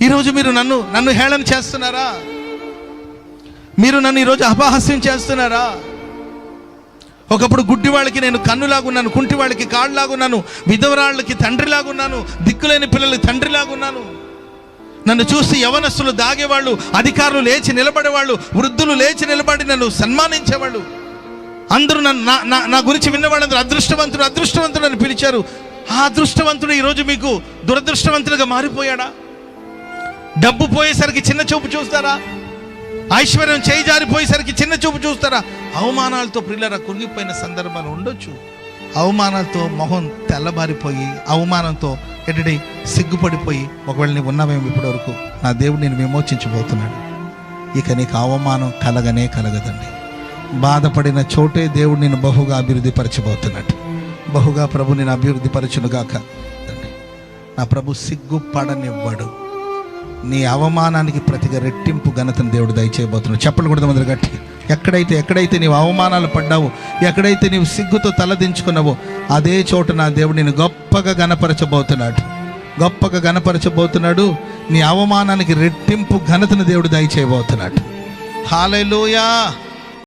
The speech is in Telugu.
ఈరోజు మీరు నన్ను హేళన చేస్తున్నారా? మీరు నన్ను ఈరోజు అపహాస్యం చేస్తున్నారా? ఒకప్పుడు గుడ్డి వాళ్ళకి నేను కన్నులాగున్నాను, కుంటి వాళ్ళకి కాళ్ళలాగున్నాను, విధవరాళ్ళకి తండ్రిలాగున్నాను, దిక్కులేని పిల్లలకి తండ్రిలాగున్నాను. నన్ను చూసి యవనస్తులు దాగేవాళ్ళు, అధికారులు లేచి నిలబడేవాళ్ళు, వృద్ధులు లేచి నిలబడి నన్ను సన్మానించేవాళ్ళు. అందరూ నా గురించి విన్నవాళ్ళందరూ అదృష్టవంతుడు అదృష్టవంతుడు అని పిలిచారు. ఆ అదృష్టవంతుడు ఈరోజు మీకు దురదృష్టవంతుడిగా మారిపోయాడా? డబ్బు పోయేసరికి చిన్న చూపు చూస్తారా? ఐశ్వర్యం చేయి జారిపోయేసరికి చిన్న చూపు చూస్తారా? అవమానాలతో ప్రియులారా కురిగిపోయిన సందర్భాలు ఉండొచ్చు. అవమానాలతో మొహం తెల్లబారిపోయి, అవమానంతో ఎటడి సిగ్గుపడిపోయి, ఒకవేళ నీవు ఉన్నావేమో ఇప్పటి వరకు, నా దేవుడు నేను విమోచించబోతున్నాడు. ఇక నీకు అవమానం కలగదండి. బాధపడిన చోటే దేవుడు నేను బహుగా అభివృద్ధి పరచబోతున్నాడు. బహుగా ప్రభు నేను అభివృద్ధి పరచునుగాక. నా ప్రభు సిగ్గుపడనివ్వడు. నీ అవమానానికి ప్రతిగా రెట్టింపు ఘనతను దేవుడు దయచేయబోతున్నాడు. చెప్పలు కూడా మొదలు గట్టి. ఎక్కడైతే నీవు అవమానాలు పడ్డావో, ఎక్కడైతే నీవు సిగ్గుతో తలదించుకున్నావో, అదే చోట నా దేవుడు నేను గొప్పగా గణపరచబోతున్నాడు. నీ అవమానానికి రెట్టింపు ఘనతను దేవుడు దయచేయబోతున్నాడు. హల్లెలూయా.